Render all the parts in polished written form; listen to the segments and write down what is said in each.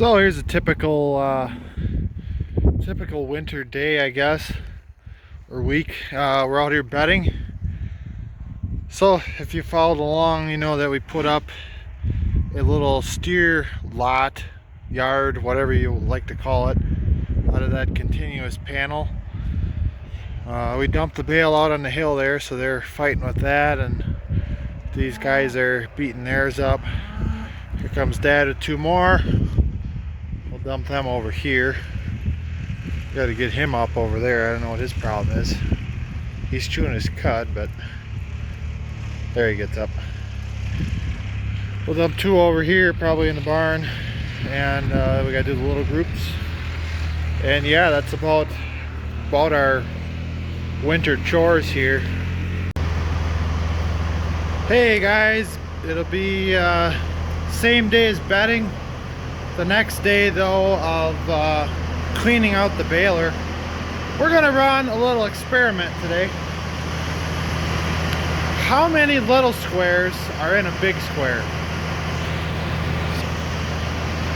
So here's a typical winter day, I guess, or week. We're out here bedding. So if you followed along, you know that we put up a little steer lot, yard, whatever you like to call it, out of that continuous panel. We dumped the bale out on the hill there, so they're fighting with that, and these guys are beating theirs up. Here comes Dad with two more. We'll dump them over here. Got to get him up over there. I don't know what his problem is. He's chewing his cud, but there he gets up. We'll dump two over here, probably in the barn, and we got to do the little groups. And yeah, that's about our winter chores here. Hey guys, it'll be same day as bedding. The next day though of cleaning out the baler. We're gonna run a little experiment today. How many little squares are in a big square?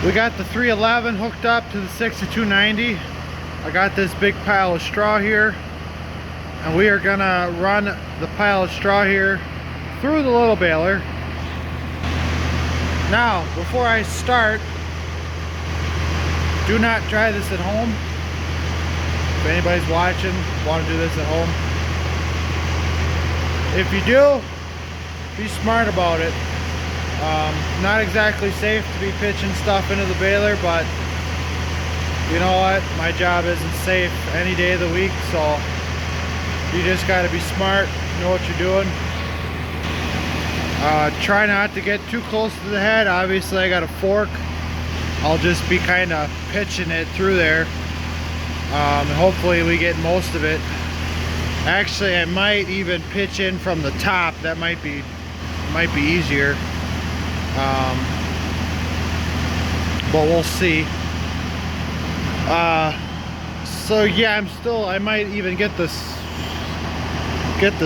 We got the 311 hooked up to the 6290. I got this big pile of straw here, and we are gonna run the pile of straw here through the little baler. Now, before I start, do not try this at home. If anybody's watching, want to do this at home, if you do, be smart about it. Not exactly safe to be pitching stuff into the baler, but you know what? My job isn't safe any day of the week, so you just got to be smart, know what you're doing. Try not to get too close to the head. Obviously I got a fork. I'll just be kind of pitching it through there. And hopefully we get most of it. Actually, I might even pitch in from the top. That might be easier. But we'll see. So yeah, I might even get the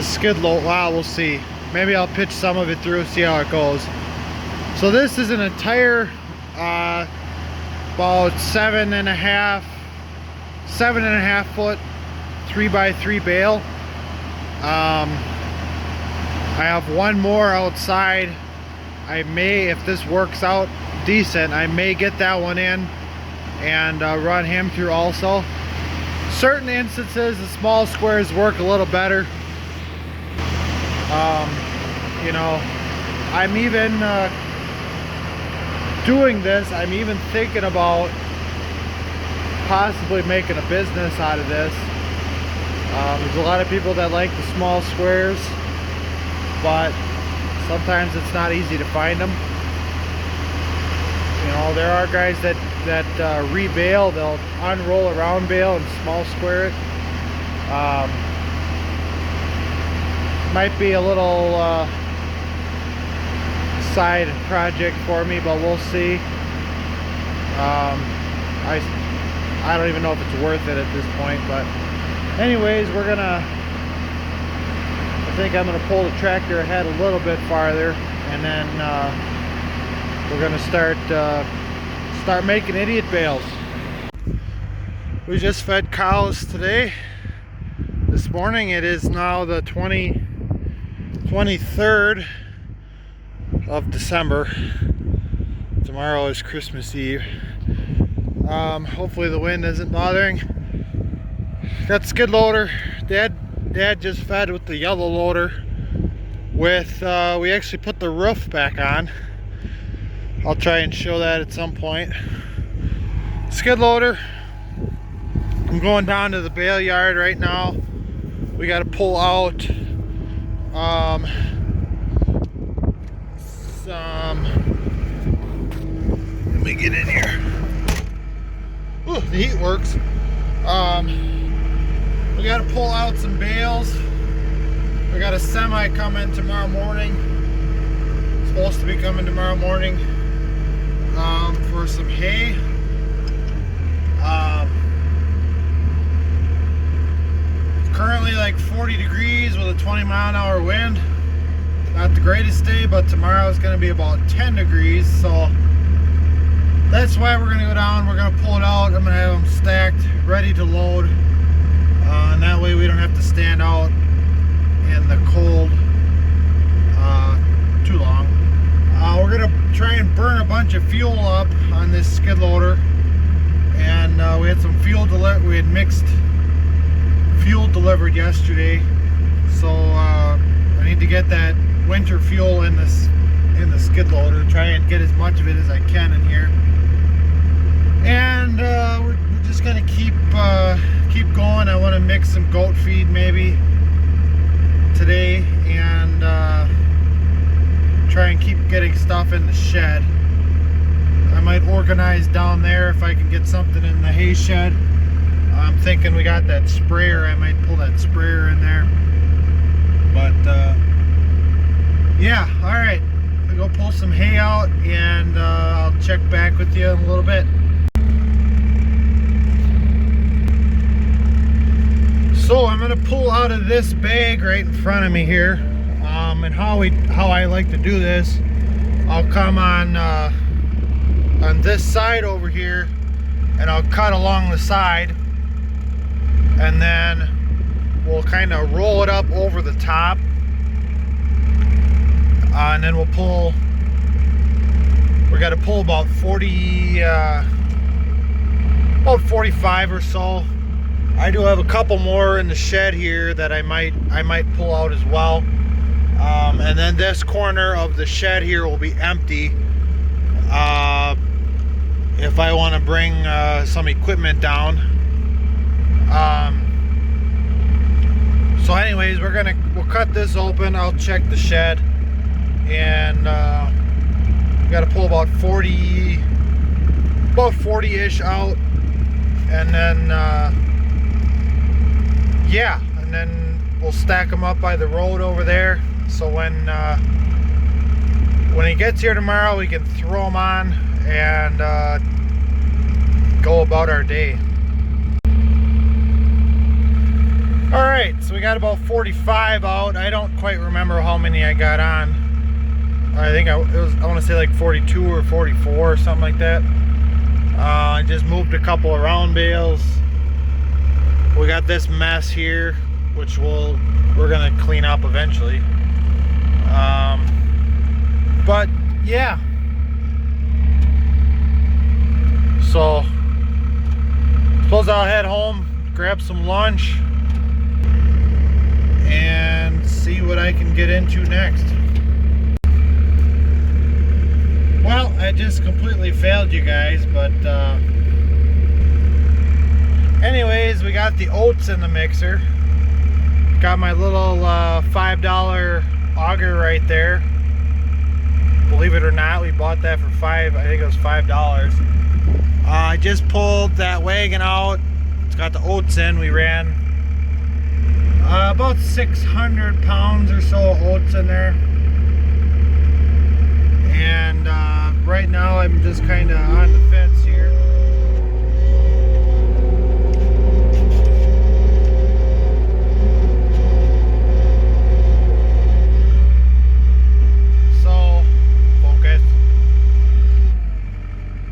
skid load. Wow, we'll see. Maybe I'll pitch some of it through, see how it goes. So this is an entire about 7.5 foot 3x3 bale. I have one more outside. I may, if this works out decent, I may get that one in and run him through also. Certain instances the small squares work a little better. You know, I'm even doing this, I'm even thinking about possibly making a business out of this. There's a lot of people that like the small squares, but sometimes it's not easy to find them. You know, there are guys that re-bale. They'll unroll a round bale and small square it. Might be a little side project for me, but we'll see. I don't even know if it's worth it at this point, but anyways, I think I'm gonna pull the tractor ahead a little bit farther, and then we're gonna start making idiot bales. We just fed cows today. This morning. It is now the 23rd of December. Tomorrow is Christmas Eve. Hopefully the wind isn't bothering. Got the skid loader. Dad just fed with the yellow loader. With we actually put the roof back on. I'll try and show that at some point. Skid loader. I'm going down to the bale yard right now. We got to pull out let me get in here. Ooh, the heat works. We got to pull out some bales. We got a semi coming tomorrow morning. It's supposed to be coming tomorrow morning for some hay. Currently like 40 degrees with a 20-mile-an-hour wind. Not the greatest day, but tomorrow is going to be about 10 degrees, so that's why we're gonna go down. We're gonna pull it out. I'm gonna have them stacked, ready to load, and that way we don't have to stand out in the cold too long. We're gonna try and burn a bunch of fuel up on this skid loader, and we had some fuel delivered. We had mixed fuel delivered yesterday, so I need to get that winter fuel in the skid loader. Try and get as much of it as I can in here, and we're just gonna keep going. I want to mix some goat feed maybe today, and try and keep getting stuff in the shed. I might organize down there if I can get something in the hay shed. I'm thinking we got that sprayer. I might pull that sprayer in there. But yeah, all right. I'll go pull some hay out, and I'll check back with you in a little bit. So I'm gonna pull out of this bag right in front of me here. And how I like to do this, I'll come on this side over here, and I'll cut along the side, and then we'll kind of roll it up over the top, and then we'll pull. We got to pull about 45 or so. I do have a couple more in the shed here that I might pull out as well. And then this corner of the shed here will be empty if I want to bring some equipment down. So anyways, we'll cut this open. I'll check the shed, and got to pull about 40-ish out, and then yeah, and then we'll stack them up by the road over there. So when he gets here tomorrow, we can throw them on and go about our day. All right, so we got about 45 out. I don't quite remember how many I got on. I think I want to say like 42 or 44 or something like that. I just moved a couple of round bales. We got this mess here, which we're gonna clean up eventually. But yeah, so suppose I'll head home, grab some lunch, and see what I can get into next. Well, I just completely failed you guys, but anyways, we got the oats in the mixer. Got my little $5 auger right there. Believe it or not, we bought that for I think it was $5. I just pulled that wagon out. It's got the oats in. We ran about 600 pounds or so of oats in there. And right now I'm just kind of on the fence here.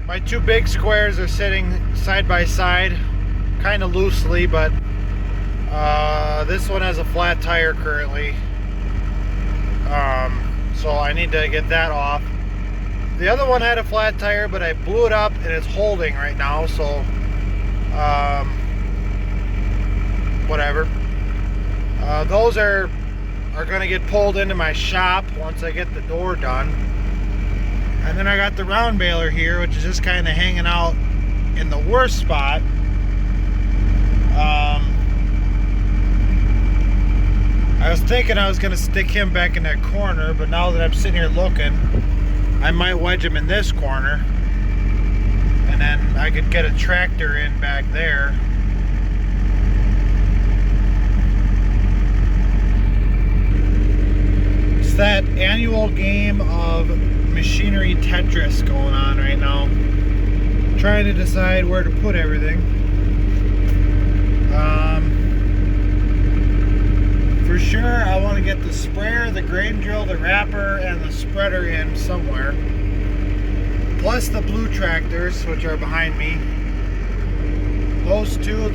My two big squares are sitting side by side, kind of loosely, but this one has a flat tire currently, so I need to get that off. The other one had a flat tire, but I blew it up and it's holding right now, so whatever. Those are going to get pulled into my shop once I get the door done. And then I got the round baler here, which is just kind of hanging out in the worst spot. I was thinking I was going to stick him back in that corner, but now that I'm sitting here looking, I might wedge him in this corner, and then I could get a tractor in back there. It's that annual game of machinery Tetris going on right now. Trying to decide where to put everything. For sure, I want to get the sprayer, the grain drill, the wrapper, and the spreader in somewhere. plus the blue tractors, which are behind me. Those two,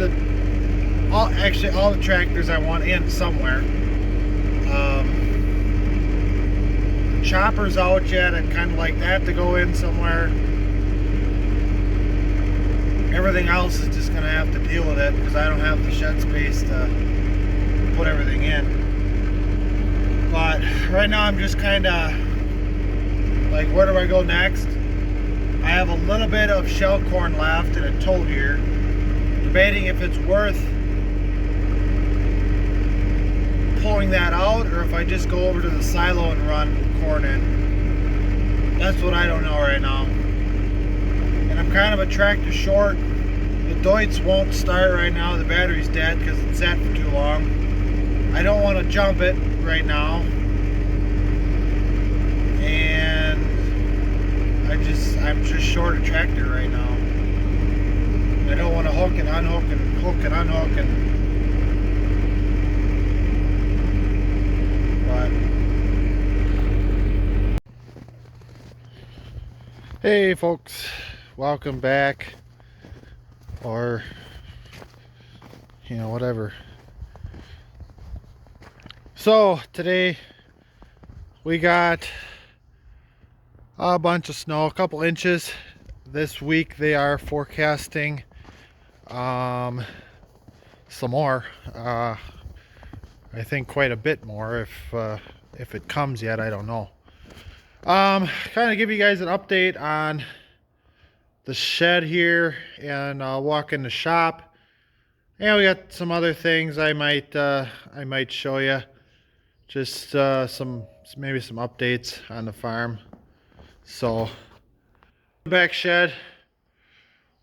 actually all the tractors I want in somewhere. The chopper's out yet. I'd kind of like that to go in somewhere. Everything else is just going to have to deal with it because I don't have the shed space to put everything in. But right now I'm just kind of like, where do I go next? I have a little bit of shell corn left in a tote here. Debating if it's worth pulling that out or if I just go over to the silo and run corn in. That's what I don't know right now. And I'm kind of a tractor short. The Deutz won't start right now. The battery's dead because it's sat for too long. I don't want to jump it right now. And I'm just short a tractor right now. I don't want to hook and unhook and hook and unhook but hey folks, welcome back, or you know, whatever. So today we got a bunch of snow, a couple inches. This week they are forecasting some more. I think quite a bit more. If it comes yet, I don't know. Kind of give you guys an update on the shed here, and walk in the shop. And we got some other things I might show you. Just maybe some updates on the farm. So back shed,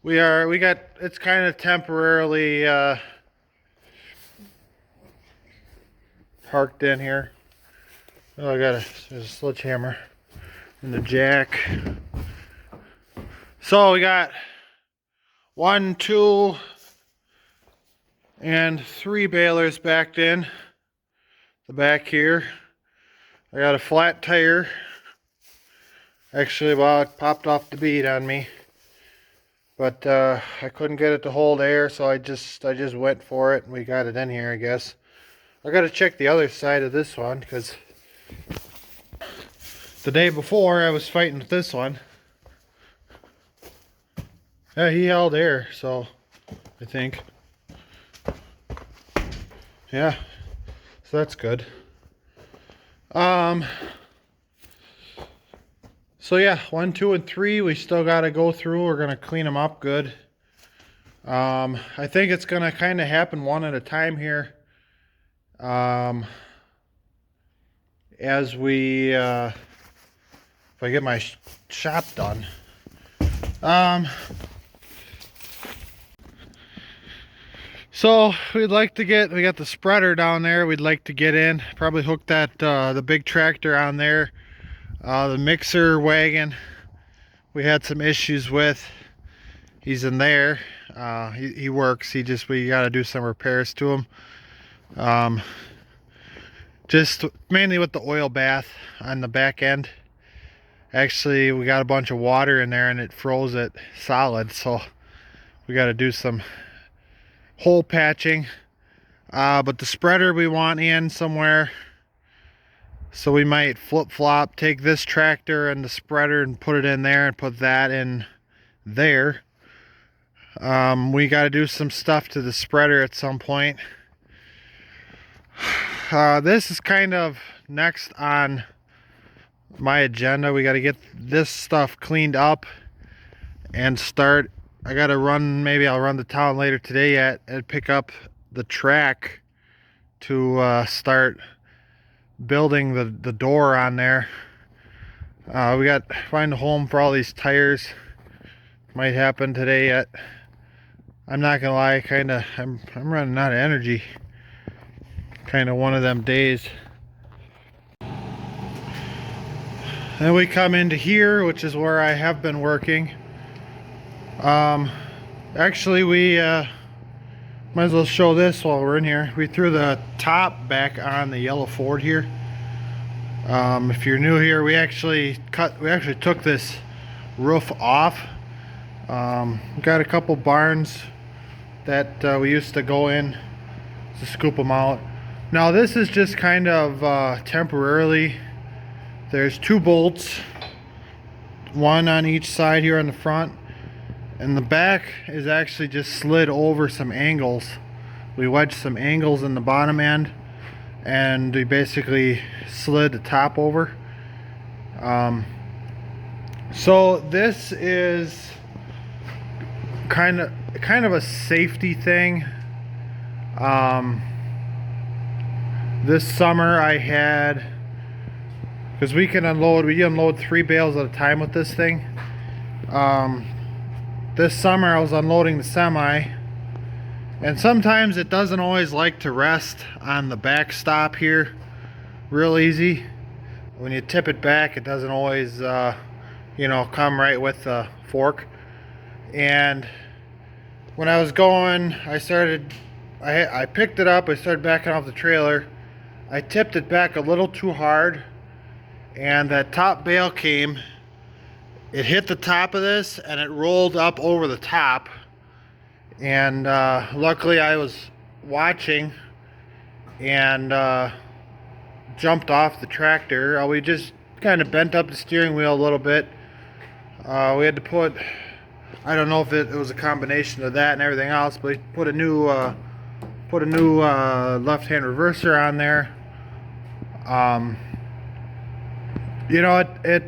it's kind of temporarily parked in here. Oh, there's a sledgehammer and the jack. So we got 1, 2, and 3 balers backed in the back here. I got a flat tire. Actually, well, it popped off the bead on me, but I couldn't get it to hold air, so I just went for it, and we got it in here, I guess. I got to check the other side of this one because the day before I was fighting with this one. Yeah, he held air, so I think. Yeah, so that's good. So yeah, 1, 2, and 3 we still got to go through. We're gonna clean them up good. I think it's gonna kind of happen one at a time here. As we if I get my shop done. So we got the spreader down there. We'd like to get in, probably hook that the big tractor on there. The mixer wagon we had some issues with. He's in there. He works. We got to do some repairs to him. Just mainly with the oil bath on the back end. Actually, we got a bunch of water in there and it froze it solid, so we got to do some hole patching. But the spreader we want in somewhere, so we might flip-flop, take this tractor and the spreader and put it in there and put that in there. We got to do some stuff to the spreader at some point. This is kind of next on my agenda. We got to get this stuff cleaned up and start. I got to run, maybe I'll run to town later today and pick up the track to start building the door on there. We got to find a home for all these tires. Might happen today yet. I'm not gonna lie, I'm running out of energy. Kind of one of them days. Then we come into here, which is where I have been working. Actually, we might as well show this while we're in here. We threw the top back on the yellow Ford here. If you're new here, we actually took this roof off. We got a couple barns that we used to go in to scoop them out. Now this is just kind of temporarily. There's 2 bolts, one on each side here on the front, and the back is actually just slid over some angles. We wedged some angles in the bottom end, and we basically slid the top over. So this is kind of a safety thing. This summer I had, because we unload 3 bales at a time with this thing. This summer I was unloading the semi, and sometimes it doesn't always like to rest on the back stop here real easy. When you tip it back, it doesn't always come right with the fork. And when I was going, I picked it up, I started backing off the trailer. I tipped it back a little too hard, and that top bale came, it hit the top of this and it rolled up over the top. And luckily I was watching and jumped off the tractor. We just kind of bent up the steering wheel a little bit. We had to put, I don't know if it was a combination of that and everything else, but we put a new left-hand reverser on there. It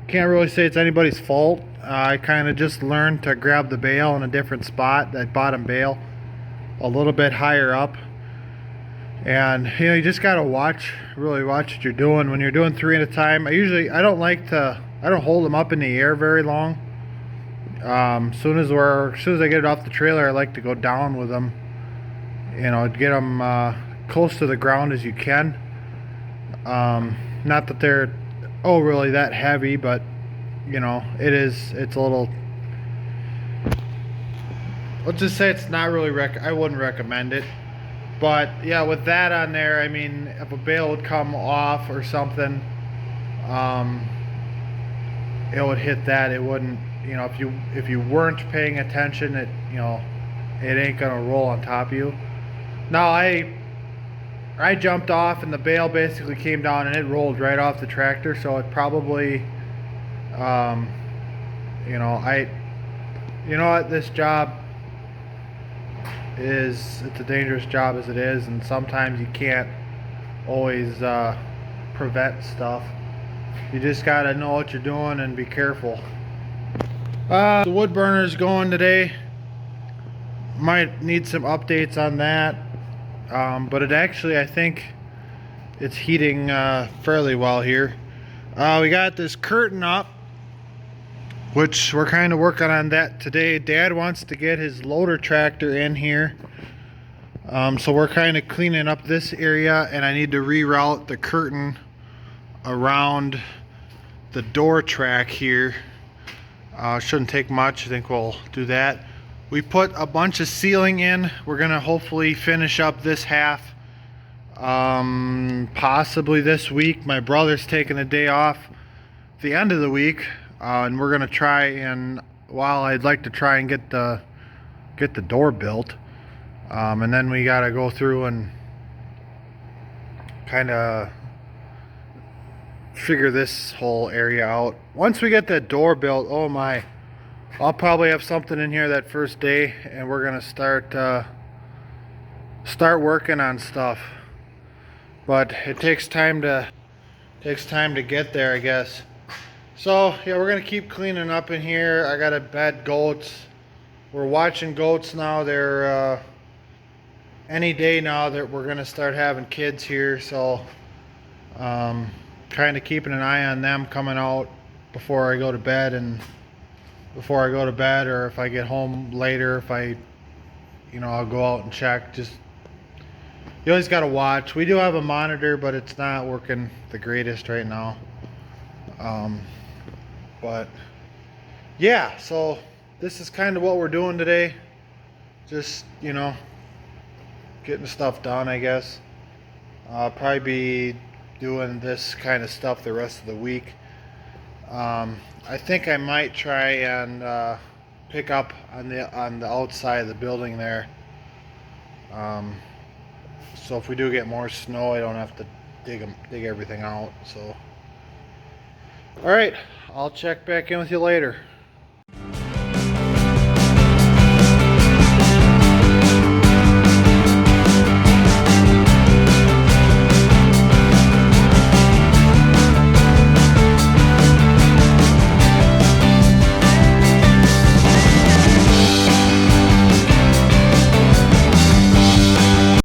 can't really say it's anybody's fault. I kind of just learned to grab the bale in a different spot, that bottom bale, a little bit higher up. And you just gotta really watch what you're doing when you're doing 3 at a time. I don't hold them up in the air very long. As soon as I get it off the trailer, I like to go down with them. Get them close to the ground as you can. Not that they're really that heavy, but it's a little, let's just say it's not really I wouldn't recommend it. But yeah, with that on there, I mean, if a bale would come off or something, it would hit that. It wouldn't, if you weren't paying attention, it ain't gonna roll on top of you. Now I jumped off and the bale basically came down and it rolled right off the tractor, so it probably this job it's a dangerous job as it is, and sometimes you can't always prevent stuff. You just gotta know what you're doing and be careful. The wood burner's going today. Might need some updates on that, but it actually, I think it's heating fairly well here. We got this curtain up, which we're kind of working on that today. Dad wants to get his loader tractor in here, so we're kind of cleaning up this area, and I need to reroute the curtain around the door track here. Shouldn't take much. I think we'll do that. We put a bunch of ceiling in. We're gonna hopefully finish up this half possibly this week. My brother's taking a day off at the end of the week, and we're gonna try, and I'd like to try and get the door built, and then we gotta go through and kind of figure this whole area out. Once we get that door built, oh my, I'll probably have something in here that first day, and we're gonna start working on stuff. But it takes time to get there, I guess. So yeah, we're gonna keep cleaning up in here. I gotta bed goats. We're watching goats now. They're any day now that we're gonna start having kids here, so kind of keeping an eye on them coming out before I go to bed, or if I get home later, if I'll go out and check. Just, you always got to watch. We do have a monitor, but it's not working the greatest right now. But yeah, so this is kind of what we're doing today. Just, getting stuff done, I guess. I'll probably be doing this kind of stuff the rest of the week. I think I might try and pick up on the outside of the building there. Um, so if we do get more snow, I don't have to dig everything out. So, all right, I'll check back in with you later.